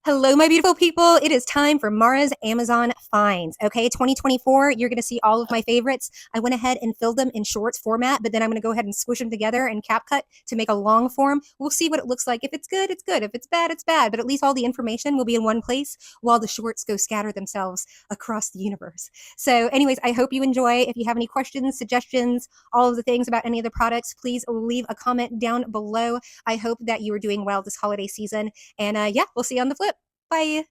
Hello, my beautiful people. It is time for Mara's Amazon finds. Okay, 2024, you're going to see all of my favorites. I went ahead and filled them in shorts format, but then I'm going to go ahead and squish them together and cap cut to make a long form. We'll see what it looks like. If it's good, it's good. If it's bad, it's bad. But at least all the information will be in one place while the shorts go scatter themselves across the universe. So, anyways, I hope you enjoy. If you have any questions, suggestions, all of the things about any of the products, please leave a comment down below. I hope that you are doing well this holiday season. And yeah, we'll see you on the flip. Bye.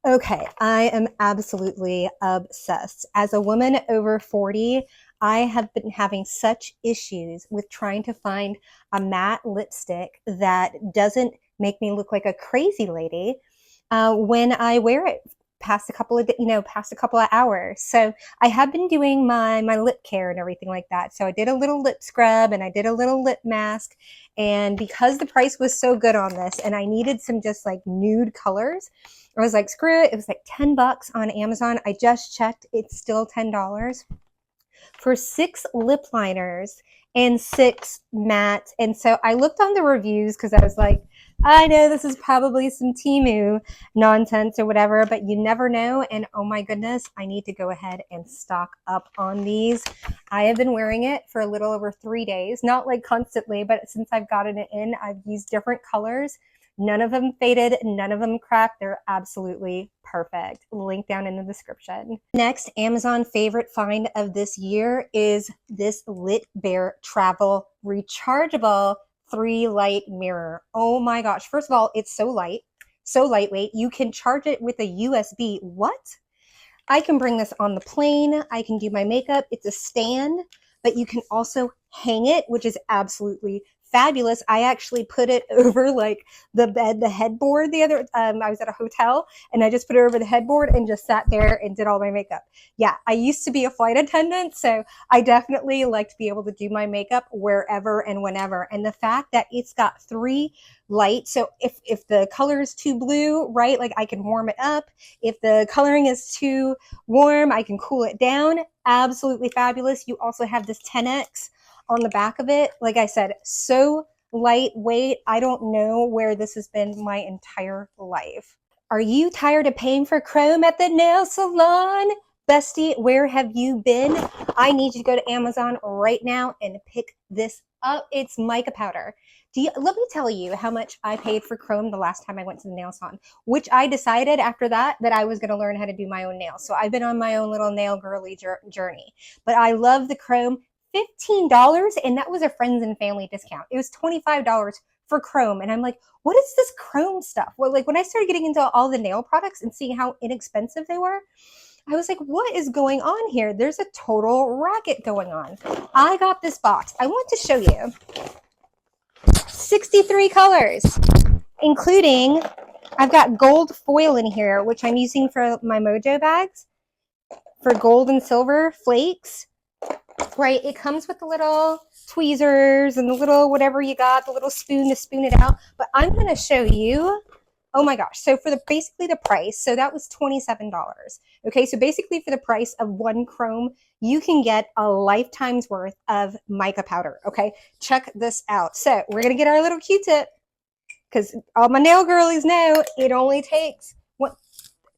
Okay, I am absolutely obsessed. As a woman over 40, I have been having such issues with trying to find a matte lipstick that doesn't make me look like a crazy lady when I wear it past a couple of hours. So I have been doing my lip care and everything like that. So I did a little lip scrub and I did a little lip mask. And because the price was so good on this and I needed some just like nude colors, I was like, screw it. It was like $10 on Amazon. I just checked. It's still $10 for 6 lip liners and 6 matte. And so I looked on the reviews because I was like, I know this is probably some Temu nonsense or whatever, but you never know. And oh my goodness, I need to go ahead and stock up on these. I have been wearing it for a little over 3 days, not like constantly, but since I've gotten it in, I've used different colors. None of them faded, none of them cracked. They're absolutely perfect. Link down in the description. Next Amazon favorite find of this year is this Lit Bear Travel Rechargeable 3 light mirror. Oh my gosh. First of all, it's so light, so lightweight. You can charge it with a USB. What? I can bring this on the plane. I can do my makeup. It's a stand, but you can also hang it, which is absolutely fabulous. I actually put it over like the bed, the headboard the other, I was at a hotel and I just put it over the headboard and just sat there and did all my makeup. Yeah, I used to be a flight attendant, so I definitely like to be able to do my makeup wherever and whenever. And the fact that it's got 3 lights, so if the color is too blue, right, like I can warm it up. If the coloring is too warm, I can cool it down. Absolutely fabulous. You also have this 10X on the back of it. Like I said, so lightweight. I don't know where this has been my entire life. Are you tired of paying for chrome at the nail salon? Bestie, where have you been? I need you to go to Amazon right now and pick this up. It's mica powder. Let me tell you how much I paid for chrome the last time I went to the nail salon, which I decided after that I was going to learn how to do my own nails. So I've been on my own little nail girly journey. But I love the chrome. $15, and that was a friends and family discount. It was $25 for chrome, and I'm like, what is this chrome stuff? Well, like when I started getting into all the nail products and seeing how inexpensive they were, I was like, what is going on here? There's a total racket going on. I got this box. I want to show you 63 colors, including I've got gold foil in here, which I'm using for my Mojo bags for gold and silver flakes. Right, it comes with the little tweezers and the little whatever you got, the little spoon to spoon it out. But I'm going to show you. Oh my gosh. So for basically the price, so that was $27. Okay, so basically for the price of 1 chrome, you can get a lifetime's worth of mica powder. Okay, check this out. So we're going to get our little Q-tip because all my nail girlies know it only takes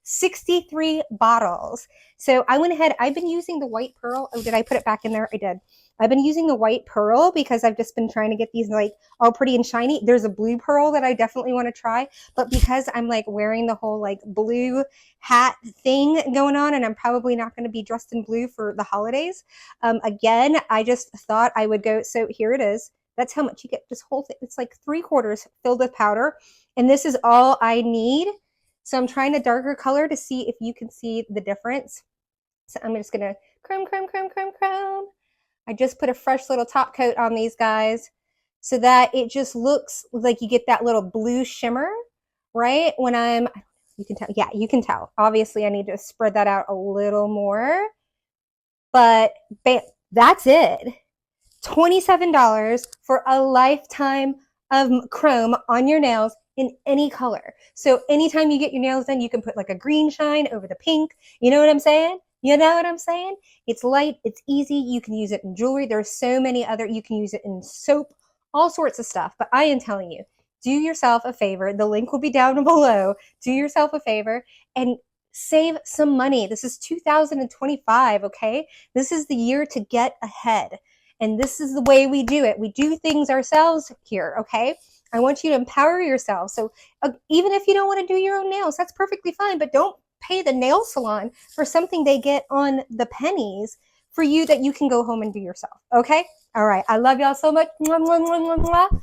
63 bottles. So I went ahead, I've been using the white pearl. Oh, did I put it back in there? I did. I've been using the white pearl because I've just been trying to get these like all pretty and shiny. There's a blue pearl that I definitely want to try, but because I'm like wearing the whole like blue hat thing going on and I'm probably not going to be dressed in blue for the holidays, again, I just thought I would go. So here it is. That's how much you get. This whole thing, it's like 3/4 filled with powder, and this is all I need. So I'm trying a darker color to see if you can see the difference. So I'm just going to chrome, chrome, chrome, chrome, chrome. I just put a fresh little top coat on these guys so that it just looks like you get that little blue shimmer, right? When you can tell. Yeah, you can tell. Obviously, I need to spread that out a little more. But bam, that's it. $27 for a lifetime of chrome on your nails in any color. So anytime you get your nails done, you can put like a green shine over the pink. You know what I'm saying? You know what I'm saying? It's light, it's easy. You can use it in jewelry. There's so many other, you can use it in soap, all sorts of stuff. But I am telling you, do yourself a favor. The link will be down below. Do yourself a favor and save some money. This is 2025, okay? This is the year to get ahead. And this is the way we do it. We do things ourselves here, okay? I want you to empower yourself. So even if you don't want to do your own nails, that's perfectly fine, but don't pay the nail salon for something they get on the pennies for you that you can go home and do yourself, okay? All right, I love y'all so much. Mwah, mwah, mwah, mwah, mwah.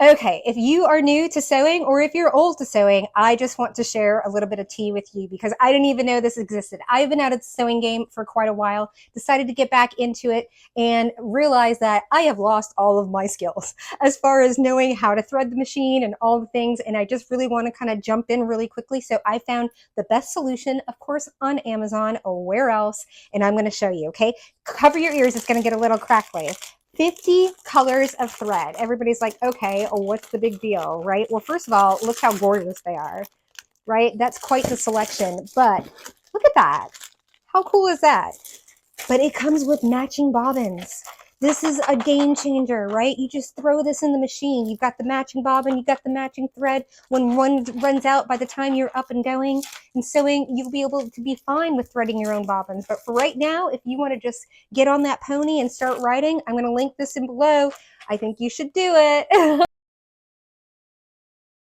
Okay, if you are new to sewing or if you're old to sewing, I just want to share a little bit of tea with you because I didn't even know this existed. I've been out of the sewing game for quite a while, decided to get back into it and realized that I have lost all of my skills as far as knowing how to thread the machine and all the things. And I just really want to kind of jump in really quickly. So I found the best solution, of course, on Amazon or where else. And I'm going to show you, okay? Cover your ears. It's going to get a little crackly. 50 colors of thread. Everybody's like, okay, well, what's the big deal, right? Well, first of all, look how gorgeous they are, right? That's quite the selection, but look at that. How cool is that? But it comes with matching bobbins. This is a game changer, right? You just throw this in the machine. You've got the matching bobbin, you've got the matching thread. When one runs out, by the time you're up and going and sewing, you'll be able to be fine with threading your own bobbins. But for right now, if you want to just get on that pony and start riding, I'm going to link this in below. I think you should do it.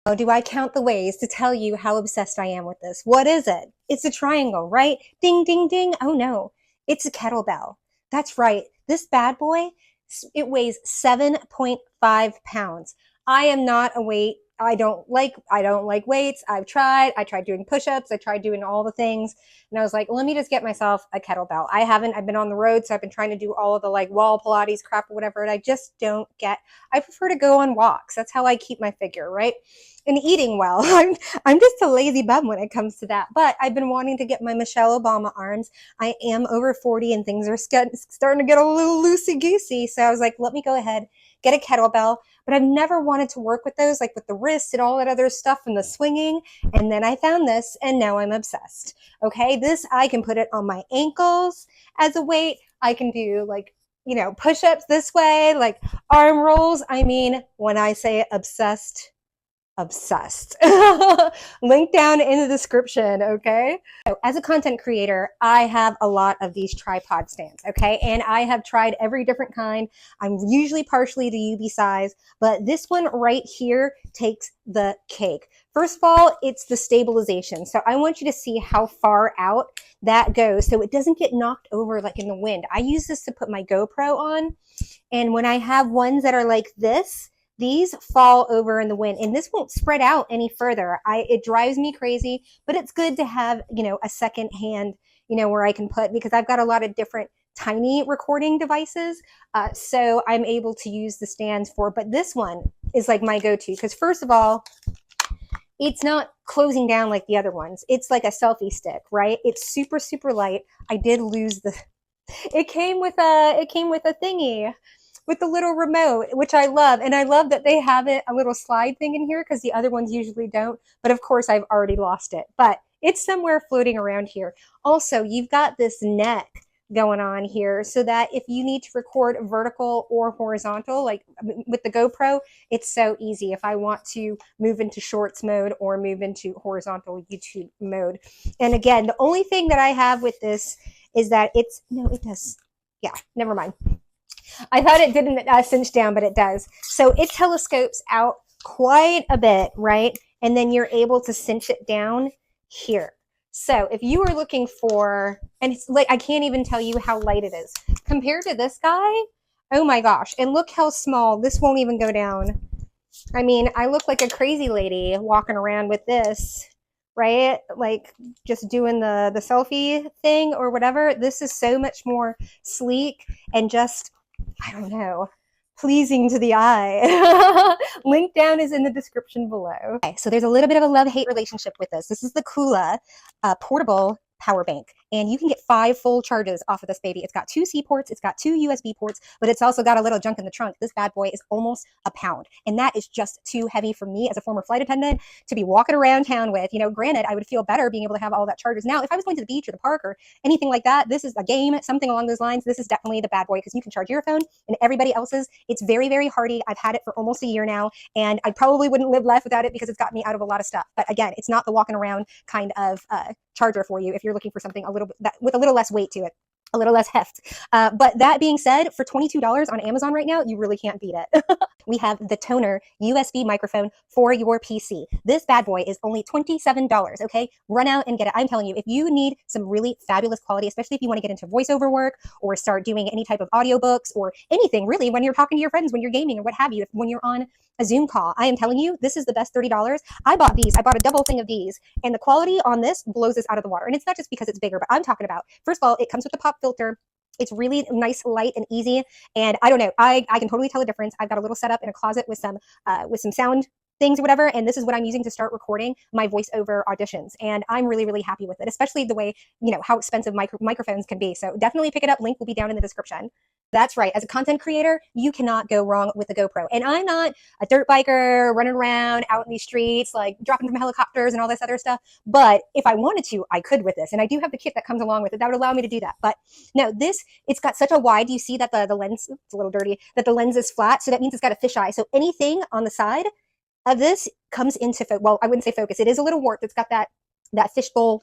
Oh, do I count the ways to tell you how obsessed I am with this? What is it? It's a triangle, right? Ding, ding, ding. Oh no, it's a kettlebell. That's right. This bad boy, it weighs 7.5 pounds. I am not a weight. I don't like weights. I tried doing push-ups. I tried doing all the things. And I was like, let me just get myself a kettlebell. I've been on the road. So I've been trying to do all of the like wall Pilates crap or whatever. And I just don't I prefer to go on walks. That's how I keep my figure, right? And eating well. I'm just a lazy bum when it comes to that. But I've been wanting to get my Michelle Obama arms. I am over 40 and things are starting to get a little loosey-goosey. So I was like, let me go ahead, get a kettlebell. But I've never wanted to work with those, like with the wrists and all that other stuff and the swinging. And then I found this and now I'm obsessed. Okay, this, I can put it on my ankles as a weight. I can do like, you know, push-ups this way, like arm rolls. I mean, when I say obsessed, link down in the description, okay? So as a content creator, I have a lot of these tripod stands, okay? And I have tried every different kind. I'm usually partially the UB size, but this one right here takes the cake. First of all, it's the stabilization. So I want you to see how far out that goes so it doesn't get knocked over like in the wind. I use this to put my GoPro on, and when I have ones that are like this, these fall over in the wind and this won't spread out any further. It drives me crazy, but it's good to have, you know, a second hand, you know, where I can put, because I've got a lot of different tiny recording devices. So I'm able to use the stands for, but this one is like my go-to because first of all, it's not closing down like the other ones. It's like a selfie stick, right? It's super, super light. I did lose it came with a thingy with the little remote, which I love. And I love that they have a little slide thing in here because the other ones usually don't. But of course, I've already lost it. But it's somewhere floating around here. Also, you've got this neck going on here so that if you need to record vertical or horizontal, like with the GoPro, it's so easy if I want to move into shorts mode or move into horizontal YouTube mode. And again, the only thing that I have with this is that never mind. I thought it didn't cinch down, but it does. So it telescopes out quite a bit, right? And then you're able to cinch it down here. So if you are looking for, and it's like, I can't even tell you how light it is. Compared to this guy, oh my gosh. And look how small, this won't even go down. I mean, I look like a crazy lady walking around with this, right? Like just doing the selfie thing or whatever. This is so much more sleek and just, I don't know, pleasing to the eye. Link down is in the description below. Okay, so there's a little bit of a love-hate relationship with this. This is the Kula portable power bank, and you can get 5 full charges off of this baby. It's got 2 C ports, it's got 2 USB ports, but it's also got a little junk in the trunk. This bad boy is almost a pound, and that is just too heavy for me as a former flight attendant to be walking around town with. You know, granted, I would feel better being able to have all that charges. Now, if I was going to the beach or the park or anything like that, this is a game, something along those lines. This is definitely the bad boy because you can charge your phone and everybody else's. It's very, very hardy. I've had it for almost a year now, and I probably wouldn't live life without it because it's got me out of a lot of stuff. But again, it's not the walking around kind of charger for you if you're looking for something a little bit with a little less weight to it, a little less heft. But that being said, for $22 on Amazon right now, you really can't beat it. We have the Tonor USB microphone for your PC. This bad boy is only $27, okay? Run out and get it. I'm telling you, if you need some really fabulous quality, especially if you want to get into voiceover work or start doing any type of audiobooks or anything really when you're talking to your friends, when you're gaming or what have you, when you're on a Zoom call, I am telling you, this is the best $30. I bought these. I bought a double thing of these, and the quality on this blows us out of the water. And it's not just because it's bigger, but I'm talking about, first of all, it comes with a pop filter. It's really nice, light, and easy. And I don't know, I can totally tell the difference. I've got a little setup in a closet with some sound things or whatever, and this is what I'm using to start recording my voiceover auditions. And I'm really, really happy with it, especially the way, you know, how expensive microphones can be. So definitely pick it up. Link will be down in the description. That's right. As a content creator, you cannot go wrong with the GoPro. And I'm not a dirt biker running around out in these streets, like dropping from helicopters and all this other stuff. But if I wanted to, I could with this. And I do have the kit that comes along with it that would allow me to do that. But no, it's got such a wide, you see that the lens, it's a little dirty, that the lens is flat. So that means it's got a fisheye. So anything on the side of this comes into, well, I wouldn't say focus. It is a little warped. It's got that fishbowl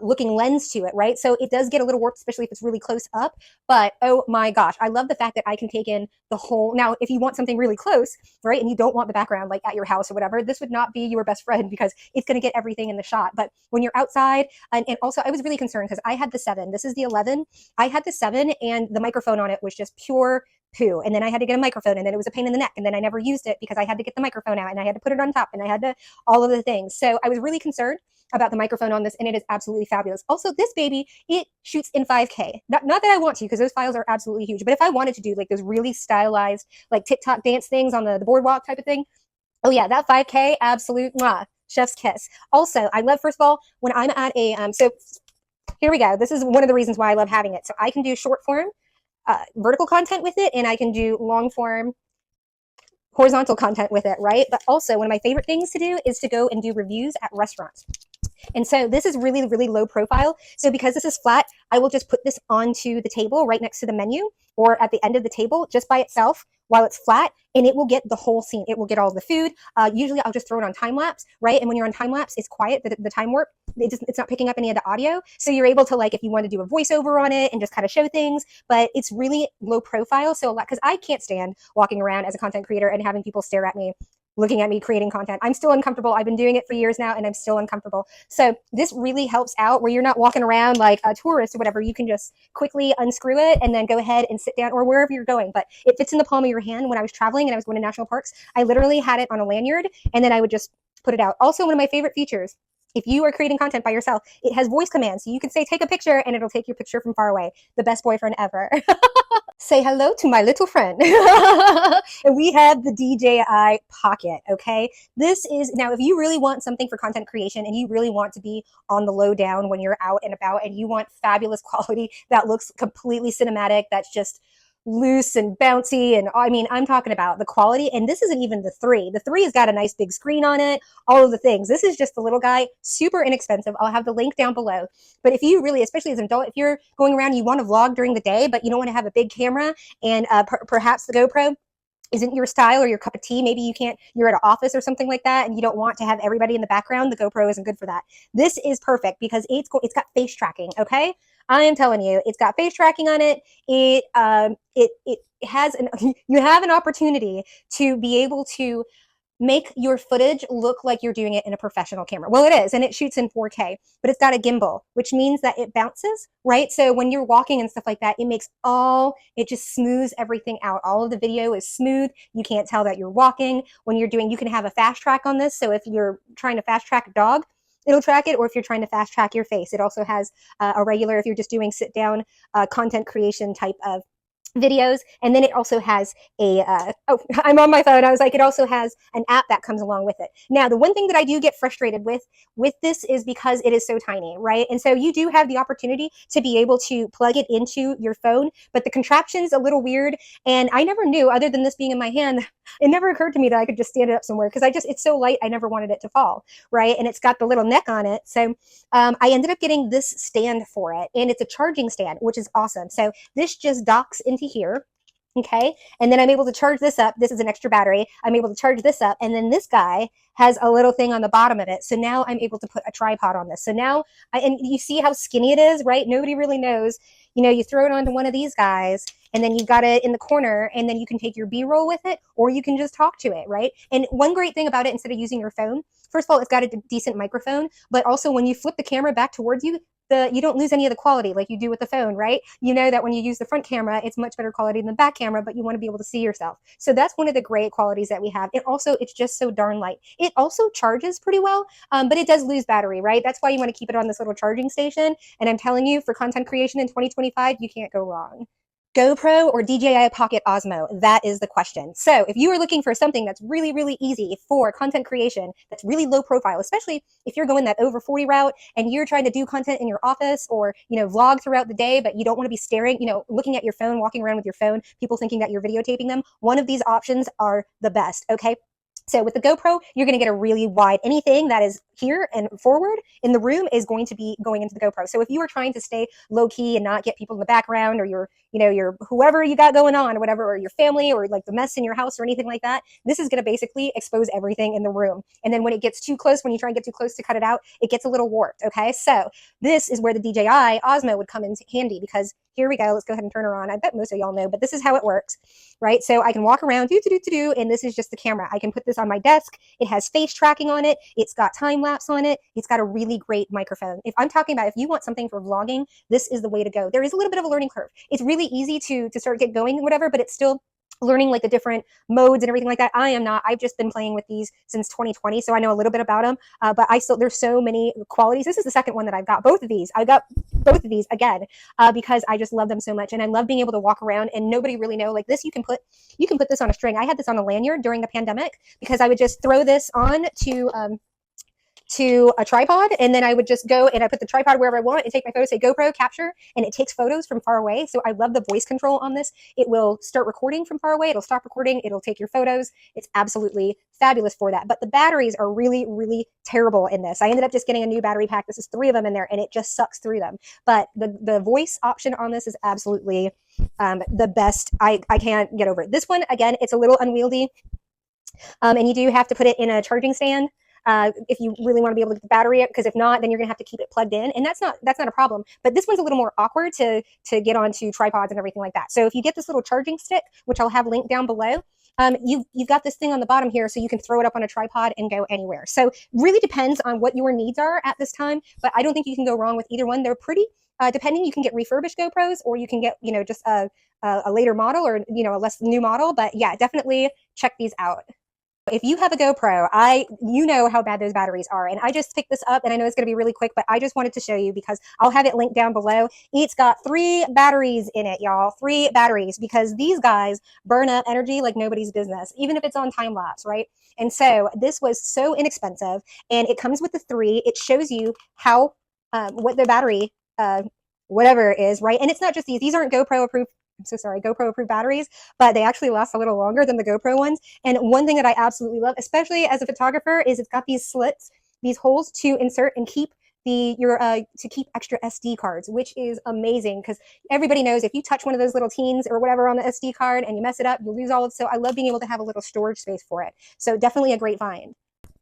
looking lens to it, right? So it does get a little warped, especially if it's really close up. But oh my gosh, I love the fact that I can take in the whole. Now, if you want something really close, right, and you don't want the background like at your house or whatever, this would not be your best friend because it's going to get everything in the shot. But when you're outside, and also I was really concerned because I had the 7. This is the 11. I had the 7, and the microphone on it was just pure poo. And then I had to get a microphone, and then it was a pain in the neck. And then I never used it because I had to get the microphone out, and I had to put it on top, and I had to all of the things. So I was really concerned about the microphone on this, and it is absolutely fabulous. Also, this baby, it shoots in 5K. Not that I want to, because those files are absolutely huge. But if I wanted to do like those really stylized, like TikTok dance things on the boardwalk type of thing, oh yeah, that 5K, absolute chef's kiss. Also, I love, first of all, when I'm at a so here we go. This is one of the reasons why I love having it. So I can do short form, vertical content with it, and I can do long form, horizontal content with it, right? But also, one of my favorite things to do is to go and do reviews at restaurants. And so this is really, really low profile. So because this is flat, I will just put this onto the table right next to the menu or at the end of the table just by itself while it's flat, and it will get the whole scene. It will get all the food. Usually I'll just throw it on time lapse, right? And when you're on time lapse, it's quiet, the time warp. It's not picking up any of the audio. So you're able to, like, if you want to do a voiceover on it and just kind of show things, but it's really low profile. So a lot, because I can't stand walking around as a content creator and having people stare at me, looking at me creating content. I'm still uncomfortable. I've been doing it for years now, and I'm still uncomfortable. So this really helps out where you're not walking around like a tourist or whatever. You can just quickly unscrew it and then go ahead and sit down or wherever you're going. But it fits in the palm of your hand. When I was traveling and I was going to national parks, I literally had it on a lanyard, and then I would just put it out. Also, one of my favorite features, if you are creating content by yourself, it has voice commands. So you can say, take a picture, and it'll take your picture from far away. The best boyfriend ever. Say hello to my little friend. And we have the DJI Pocket, okay? This is, now if you really want something for content creation and you really want to be on the low down when you're out and about and you want fabulous quality that looks completely cinematic, that's just loose and bouncy, and I mean, I'm talking about the quality, and this isn't even the 3. The 3 has got a nice big screen on it, all of the things. This is just the little guy, super inexpensive. I'll have the link down below. But if you really, especially as an adult, if you're going around and you want to vlog during the day, but you don't want to have a big camera, and perhaps the GoPro isn't your style or your cup of tea, maybe you're at an office or something like that, and you don't want to have everybody in the background, the GoPro isn't good for that. This is perfect because it's got face tracking, okay? I am telling you, it's got face tracking on it. It has you have an opportunity to be able to make your footage look like you're doing it in a professional camera. Well, it is, and it shoots in 4K, but it's got a gimbal, which means that it bounces, right? So when you're walking and stuff like that, it just smooths everything out. All of the video is smooth. You can't tell that you're walking. When you're doing, you can have a fast track on this. So if you're trying to fast track a dog, it'll track it, or if you're trying to fast track your face, it also has a regular, if you're just doing sit down content creation type of videos, and then it also has a oh, I'm on my phone. I was like, it also has an app that comes along with it. Now, the one thing that I do get frustrated with this is because it is so tiny, right? And so you do have the opportunity to be able to plug it into your phone, but the contraption's a little weird, and I never knew, other than this being in my hand, it never occurred to me that I could just stand it up somewhere, because it's so light, I never wanted it to fall, right? And it's got the little neck on it. So I ended up getting this stand for it, and it's a charging stand, which is awesome. So this just docks into here. Okay. And then I'm able to charge this up. This is an extra battery. I'm able to charge this up. And then this guy has a little thing on the bottom of it. So now I'm able to put a tripod on this. So now, and you see how skinny it is, right? Nobody really knows. You throw it onto one of these guys, and then you got it in the corner, and then you can take your B-roll with it, or you can just talk to it, right? And one great thing about it, instead of using your phone, first of all, it's got a decent microphone, but also when you flip the camera back towards you, you don't lose any of the quality like you do with the phone, right? You know that when you use the front camera, it's much better quality than the back camera, but you want to be able to see yourself. So that's one of the great qualities that we have. And also, it's just so darn light. It also charges pretty well, but it does lose battery, right? That's why you want to keep it on this little charging station. And I'm telling you, for content creation in 2025, you can't go wrong. GoPro or DJI Pocket Osmo? That is the question. So if you are looking for something that's really, really easy for content creation, that's really low profile, especially if you're going that over 40 route and you're trying to do content in your office, or, vlog throughout the day, but you don't want to be staring, looking at your phone, walking around with your phone, people thinking that you're videotaping them, one of these options are the best, okay? So with the GoPro, you're going to get a really wide, anything that is here and forward in the room is going to be going into the GoPro. So if you are trying to stay low key and not get people in the background, or your whoever you got going on or whatever, or your family, or like the mess in your house or anything like that, this is going to basically expose everything in the room. And then when it gets too close, when you try and get too close to cut it out, it gets a little warped. Okay. So this is where the DJI Osmo would come in handy, because here we go. Let's go ahead and turn her on. I bet most of y'all know, but this is how it works, right? So I can walk around, and this is just the camera. I can put this on my desk. It has face tracking on it. It's got time lapse on it. It's got a really great microphone. If I'm talking about, if you want something for vlogging, this is the way to go. There is a little bit of a learning curve. It's really easy to start get going, whatever, but it's still learning like the different modes and everything like that. I am not. I've just been playing with these since 2020, so I know a little bit about them. But there's so many qualities. This is the second one that I've got. Both of these, I got both of these again because I just love them so much, and I love being able to walk around and nobody really know. Like this, you can put this on a string. I had this on a lanyard during the pandemic because I would just throw this on to a tripod, and then I would just go and I put the tripod wherever I want and take my photos, say GoPro capture, and it takes photos from far away. So I love the voice control on this. It will start recording from far away, it'll stop recording, it'll take your photos. It's absolutely fabulous for that. But the batteries are really, really terrible in this. I ended up just getting a new battery pack. This is 3 of them in there, and it just sucks through them. But the voice option on this is absolutely the best. I can't get over it. This one, again, it's a little unwieldy, and you do have to put it in a charging stand. If you really want to be able to get the battery up, because if not, then you're going to have to keep it plugged in, and that's not a problem. But this one's a little more awkward to get onto tripods and everything like that. So if you get this little charging stick, which I'll have linked down below, you've got this thing on the bottom here, so you can throw it up on a tripod and go anywhere. So really depends on what your needs are at this time, but I don't think you can go wrong with either one. They're pretty depending. You can get refurbished GoPros, or you can get just a later model, or a less new model. But yeah, definitely check these out. If you have a GoPro, you know how bad those batteries are. And I just picked this up, and I know it's going to be really quick, but I just wanted to show you because I'll have it linked down below. It's got 3 batteries in it, y'all. 3 batteries, because these guys burn up energy like nobody's business, even if it's on time lapse, right? And so this was so inexpensive, and it comes with the 3. It shows you how, what the battery, whatever it is, right? And it's not just these aren't GoPro approved. I'm so sorry, GoPro approved batteries, but they actually last a little longer than the GoPro ones. And one thing that I absolutely love, especially as a photographer, is it's got these slits, these holes to insert and keep to keep extra SD cards, which is amazing, because everybody knows if you touch one of those little teens or whatever on the SD card and you mess it up, you lose all of it. So I love being able to have a little storage space for it. So definitely a great find.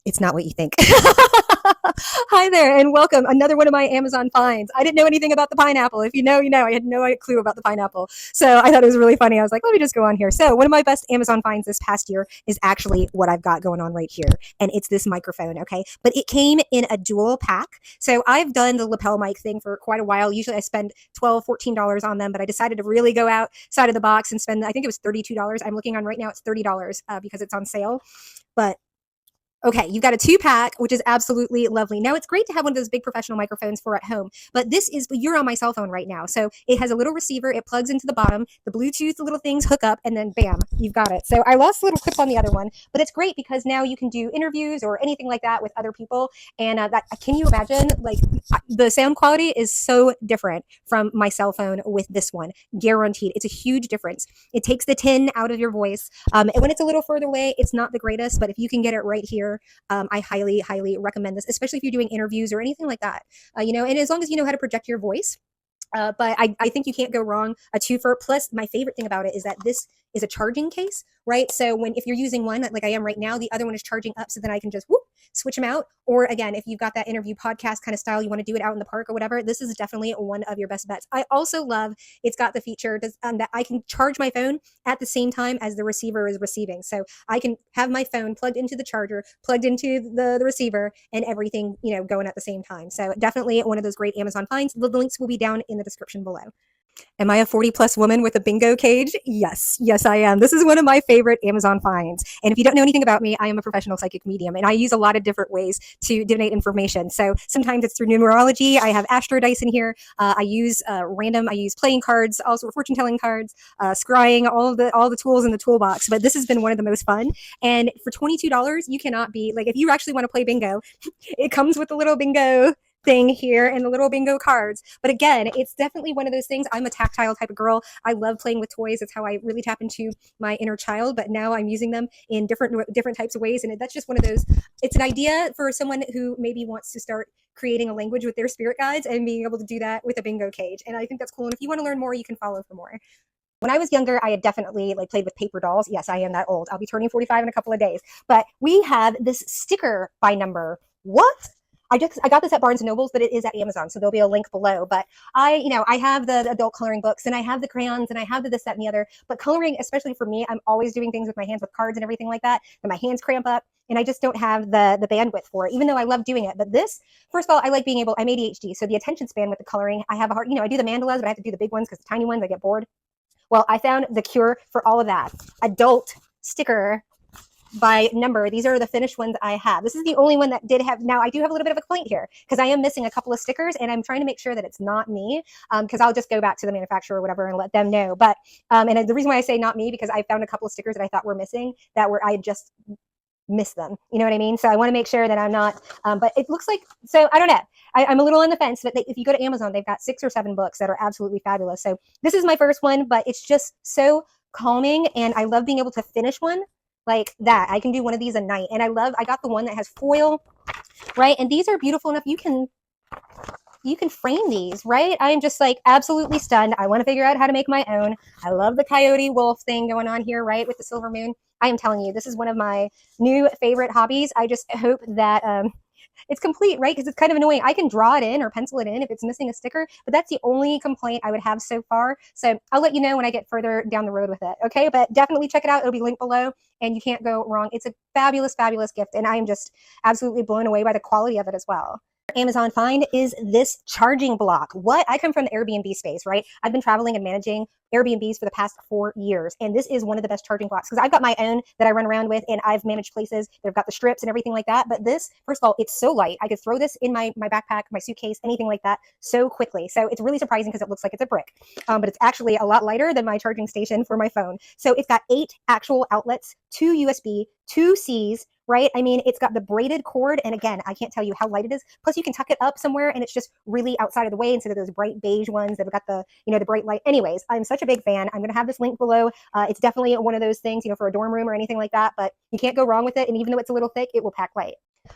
It's not what you think. Hi there, and welcome. Another one of my Amazon finds. I didn't know anything about the pineapple. If you know, you know. I had no clue about the pineapple. So I thought it was really funny. I was like, let me just go on here. So one of my best Amazon finds this past year is actually what I've got going on right here. And it's this microphone, okay? But it came in a dual pack. So I've done the lapel mic thing for quite a while. Usually I spend $12, $14 on them, but I decided to really go outside of the box and spend, I think it was $32. I'm looking on right now, it's $30 because it's on sale. But Okay, you've got a 2-pack, which is absolutely lovely. Now, it's great to have one of those big professional microphones for at home, but you're on my cell phone right now. So it has a little receiver, it plugs into the bottom, the Bluetooth, the little things hook up, and then bam, you've got it. So I lost a little clip on the other one, but it's great because now you can do interviews or anything like that with other people. And can you imagine? Like, the sound quality is so different from my cell phone with this one, guaranteed. It's a huge difference. It takes the tin out of your voice. And when it's a little further away, it's not the greatest, but if you can get it right here, I highly, highly recommend this, especially if you're doing interviews or anything like that. And as long as you know how to project your voice. But I think you can't go wrong. A twofer. Plus, my favorite thing about it is that this is a charging case, right? So if you're using one like I am right now, the other one is charging up, so then I can just switch them out. Or again, if you've got that interview podcast kind of style, you want to do it out in the park or whatever, this is definitely one of your best bets. I also love it's got the feature that I can charge my phone at the same time as the receiver is receiving. So I can have my phone plugged into the charger, plugged into the receiver, and everything going at the same time. So definitely one of those great Amazon finds. The links will be down in the description below. Am I a 40-plus woman with a bingo cage? Yes, I am. This is one of my favorite Amazon finds. And if you don't know anything about me, I am a professional psychic medium, and I use a lot of different ways to divinate information. So sometimes it's through numerology. I have astro dice in here. I use I use playing cards, also fortune telling cards, scrying, all the tools in the toolbox. But this has been one of the most fun. And for $22, you cannot beat. Like, if you actually want to play bingo, it comes with a little bingo thing here and the little bingo cards. But again, it's definitely one of those things. I'm a tactile type of girl. I love playing with toys. It's how I really tap into my inner child. But now I'm using them in different types of ways. And that's just one of those. It's an idea for someone who maybe wants to start creating a language with their spirit guides and being able to do that with a bingo cage. And I think that's cool. And if you want to learn more, you can follow for more. When I was younger, I had definitely played with paper dolls. Yes, I am that old. I'll be turning 45 in a couple of days. But we have this sticker by number. What? I got this at Barnes and Nobles, but it is at Amazon, so there'll be a link below. But I have the adult coloring books, and I have the crayons, and I have the this, that, and the other. But coloring, especially for me, I'm always doing things with my hands with cards and everything like that, and my hands cramp up, and I just don't have the bandwidth for it, even though I love doing it. But this, first of all, I like being able. I'm ADHD, so the attention span with the coloring, I have a hard. I do the mandalas, but I have to do the big ones because the tiny ones I get bored. Well, I found the cure for all of that. Adult sticker by number. These are the finished ones I have. This is the only one that did have. Now, I do have a little bit of a complaint here because I am missing a couple of stickers, and I'm trying to make sure that it's not me, because I'll just go back to the manufacturer or whatever and let them know. But and the reason why I say not me, because I found a couple of stickers that I thought were missing I just missed them. You know what I mean? So I want to make sure that I'm not. But it looks like, so I don't know. I'm a little on the fence, but if you go to Amazon, they've got 6 or 7 books that are absolutely fabulous. So this is my first one, but it's just so calming, and I love being able to finish one like that. I can do one of these a night, and I got the one that has foil, right? And these are beautiful enough. You can frame these, right? I am just absolutely stunned. I want to figure out how to make my own. I love the coyote wolf thing going on here, right? With the silver moon. I am telling you, this is one of my new favorite hobbies. I just hope that it's complete, right? Because it's kind of annoying. I can draw it in or pencil it in if it's missing a sticker, but that's the only complaint I would have so far. So I'll let you know when I get further down the road with it. Okay, but definitely check it out. It'll be linked below, and you can't go wrong. It's a fabulous, fabulous gift, and I am just absolutely blown away by the quality of it as well. Amazon find is this charging block. What? I come from the Airbnb space, right? I've been traveling and managing Airbnbs for the past 4 years, and this is one of the best charging blocks because I've got my own that I run around with, and I've managed places that have got the strips and everything like that. But this, first of all, it's so light. I could throw this in my backpack, my suitcase, anything like that so quickly. So it's really surprising because it looks like it's a brick, but it's actually a lot lighter than my charging station for my phone. So it's got 8 actual outlets, 2 USB, 2 Cs, right? I mean, it's got the braided cord, and again, I can't tell you how light it is. Plus, you can tuck it up somewhere, and it's just really outside of the way instead of those bright beige ones that have got the, the bright light. Anyways, I'm such a big fan. I'm going to have this link below. It's definitely one of those things, for a dorm room or anything like that, but you can't go wrong with it. And even though it's a little thick, it will pack light.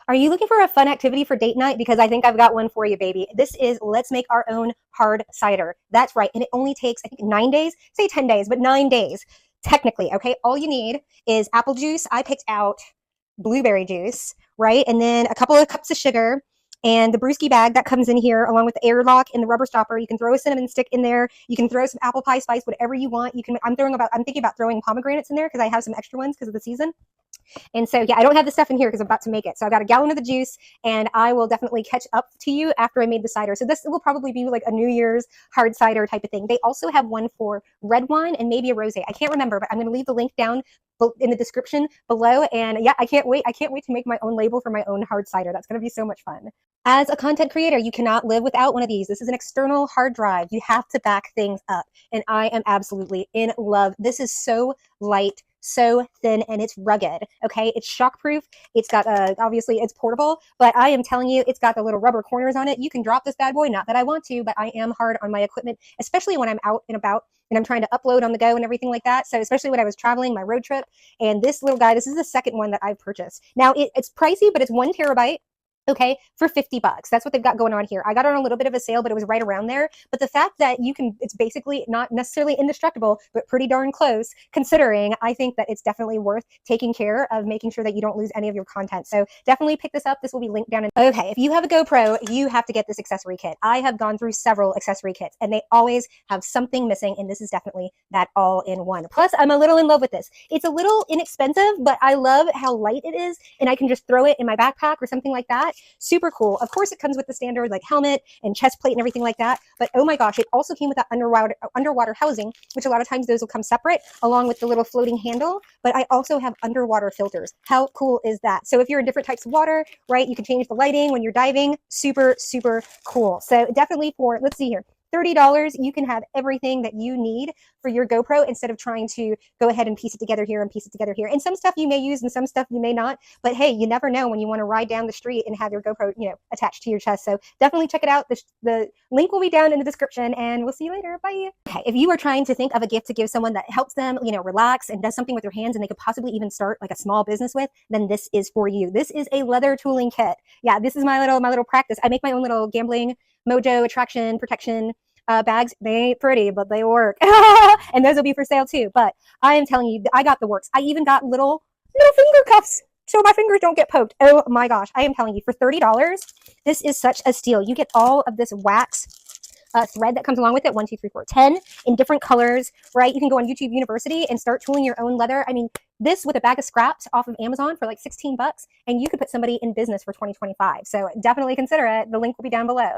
Are you looking for a fun activity for date night? Because I think I've got one for you, baby. This is let's make our own hard cider. That's right. And it only takes, I think, 9 days, say 10 days, but 9 days technically. Okay. All you need is apple juice. I picked out blueberry juice, right? And then a couple of cups of sugar and the brewski bag that comes in here along with the airlock and the rubber stopper. You can throw a cinnamon stick in there. You can throw some apple pie spice, whatever you want. I'm thinking about throwing pomegranates in there because I have some extra ones because of the season. And so, yeah, I don't have the stuff in here because I'm about to make it. So I've got a gallon of the juice, and I will definitely catch up to you after I made the cider. So this will probably be like a New Year's hard cider type of thing. They also have one for red wine and maybe a rosé. I can't remember, but I'm going to leave the link down in the description below. And yeah, I can't wait. I can't wait to make my own label for my own hard cider. That's going to be so much fun. As a content creator, you cannot live without one of these. This is an external hard drive. You have to back things up. And I am absolutely in love. This is so light, so thin, and it's rugged. Okay, it's shockproof. It's got obviously it's portable, but I am telling you, it's got the little rubber corners on it. You can drop this bad boy. Not that I want to, but I am hard on my equipment, especially when I'm out and about and I'm trying to upload on the go and everything like that. So especially when I was traveling, my road trip, and this little guy, this is the second one that I've purchased. Now it's pricey, but it's 1 terabyte. Okay, for $50. That's what they've got going on here. I got it on a little bit of a sale, but it was right around there. But the fact that you can, it's basically not necessarily indestructible, but pretty darn close, considering I think that it's definitely worth taking care of making sure that you don't lose any of your content. So definitely pick this up. This will be linked down in. Okay, if you have a GoPro, you have to get this accessory kit. I have gone through several accessory kits, and they always have something missing, and this is definitely that all-in-one. Plus, I'm a little in love with this. It's a little inexpensive, but I love how light it is, and I can just throw it in my backpack or something like that. Super cool. Of course, it comes with the standard like helmet and chest plate and everything like that. But oh my gosh, it also came with that underwater housing, which a lot of times those will come separate along with the little floating handle. But I also have underwater filters. How cool is that? So if you're in different types of water, right, you can change the lighting when you're diving. Super, super cool. So definitely for, let's see here, $30, you can have everything that you need for your GoPro instead of trying to go ahead and piece it together here and piece it together here. And some stuff you may use and some stuff you may not. But hey, you never know when you want to ride down the street and have your GoPro, attached to your chest. So definitely check it out. The link will be down in the description, and we'll see you later. Bye. Okay, if you are trying to think of a gift to give someone that helps them, relax and does something with their hands and they could possibly even start like a small business with, then this is for you. This is a leather tooling kit. Yeah, this is my little practice. I make my own little gambling mojo attraction protection bags. They ain't pretty, but they work. And those will be for sale too. But I am telling you, I got the works. I even got little finger cuffs so my fingers don't get poked. Oh my gosh. I am telling you, for $30, this is such a steal. You get all of this wax thread that comes along with it. 1, 2, 3, 4, 10 in different colors, right? You can go on YouTube University and start tooling your own leather. I mean, this with a bag of scraps off of Amazon for like $16, and you could put somebody in business for 2025. So definitely consider it. The link will be down below.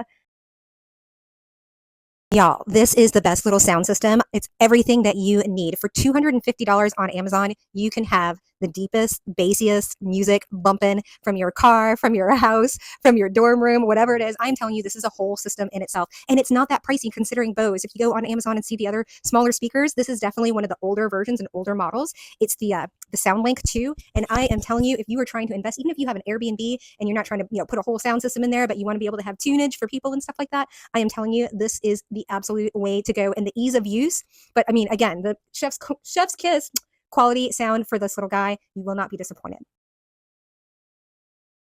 Y'all, this is the best little sound system. It's everything that you need. For $250 on Amazon, you can have the deepest, bassiest music bumping from your car, from your house, from your dorm room, whatever it is. I'm telling you, this is a whole system in itself. And it's not that pricey considering Bose. If you go on Amazon and see the other smaller speakers, this is definitely one of the older versions and older models. It's the SoundLink 2. And I am telling you, if you are trying to invest, even if you have an Airbnb and you're not trying to put a whole sound system in there, but you want to be able to have tunage for people and stuff like that, I am telling you, this is the absolute way to go, and the ease of use. But I mean, again, the chef's kiss quality sound for this little guy. You will not be disappointed.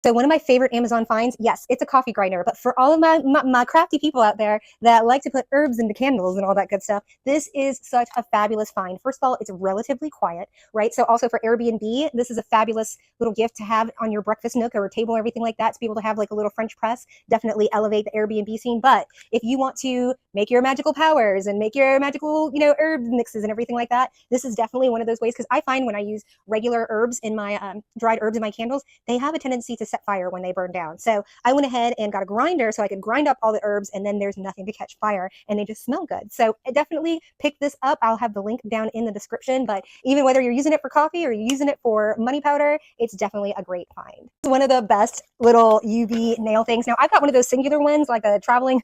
So one of my favorite Amazon finds, yes, it's a coffee grinder, but for all of my crafty people out there that like to put herbs into candles and all that good stuff, this is such a fabulous find. First of all, it's relatively quiet, right? So also for Airbnb, this is a fabulous little gift to have on your breakfast nook or table or everything like that, to be able to have like a little French press. Definitely elevate the Airbnb scene. But if you want to make your magical powers and make your magical, herb mixes and everything like that, this is definitely one of those ways. Because I find when I use regular herbs in my dried herbs in my candles, they have a tendency to set fire when they burn down. So I went ahead and got a grinder so I could grind up all the herbs, and then there's nothing to catch fire and they just smell good. So definitely pick this up. I'll have the link down in the description. But even whether you're using it for coffee or you're using it for money powder, it's definitely a great find. It's one of the best little UV nail things. Now I've got one of those singular ones, like a traveling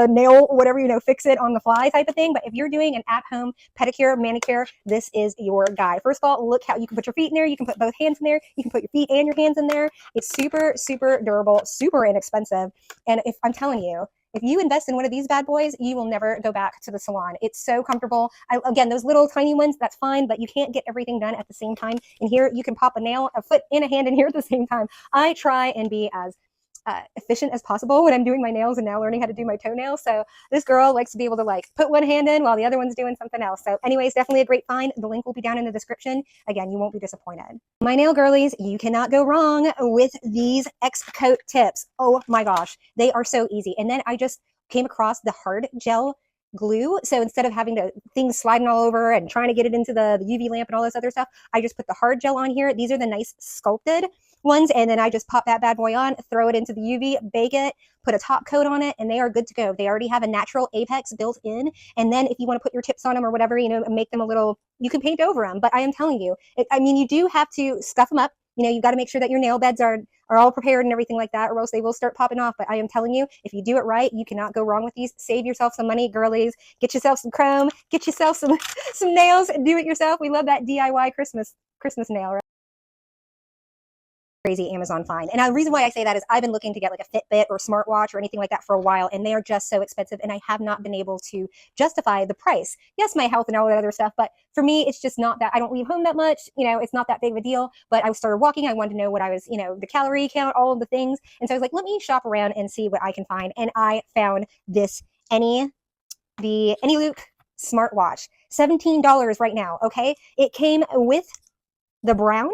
nail, whatever, fix it on the fly type of thing. But if you're doing an at-home pedicure, manicure, this is your guy. First of all, look how you can put your feet in there. You can put both hands in there. You can put your feet and your hands in there. It's super, super durable, super inexpensive. And if I'm telling you, if you invest in one of these bad boys, you will never go back to the salon. It's so comfortable. Again, those little tiny ones, that's fine, but you can't get everything done at the same time. And here you can pop a nail, a foot, and a hand in here at the same time. I try and be as efficient as possible when I'm doing my nails and now learning how to do my toenails. So this girl likes to be able to put one hand in while the other one's doing something else. So anyways, definitely a great find. The link will be down in the description. Again, you won't be disappointed. My nail girlies, you cannot go wrong with these X-Coat tips. Oh my gosh, they are so easy. And then I just came across the hard gel glue. So instead of having things sliding all over and trying to get it into the UV lamp and all this other stuff, I just put the hard gel on here. These are the nice sculpted ones. And then I just pop that bad boy on, throw it into the UV, bake it, put a top coat on it, and they are good to go. They already have a natural apex built in. And then if you want to put your tips on them or whatever, make them a little, you can paint over them. But I am telling you, you do have to scuff them up. You got to make sure that your nail beds are all prepared and everything like that, or else they will start popping off. But I am telling you, if you do it right, you cannot go wrong with these. Save yourself some money, girlies. Get yourself some chrome. Get yourself some nails. Do it yourself. We love that DIY Christmas nail, right? Crazy Amazon find. And the reason why I say that is I've been looking to get like a Fitbit or smartwatch or anything like that for a while, and they are just so expensive, and I have not been able to justify the price. Yes, my health and all that other stuff, but for me, it's just not that, I don't leave home that much, it's not that big of a deal. But I started walking, I wanted to know what I was, the calorie count, all of the things. And so I was like, let me shop around and see what I can find. And I found this the AnyLook smartwatch, $17 right now. Okay. It came with the brown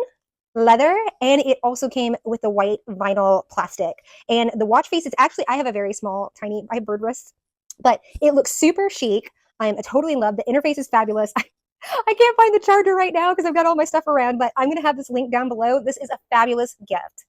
leather, and it also came with the white vinyl plastic. And the watch face is actually, I have a very small, tiny, I have bird wrists, but it looks super chic. I'm totally in love. The interface is fabulous. I can't find the charger right now because I've got all my stuff around, but I'm going to have this link down below. This is a fabulous gift.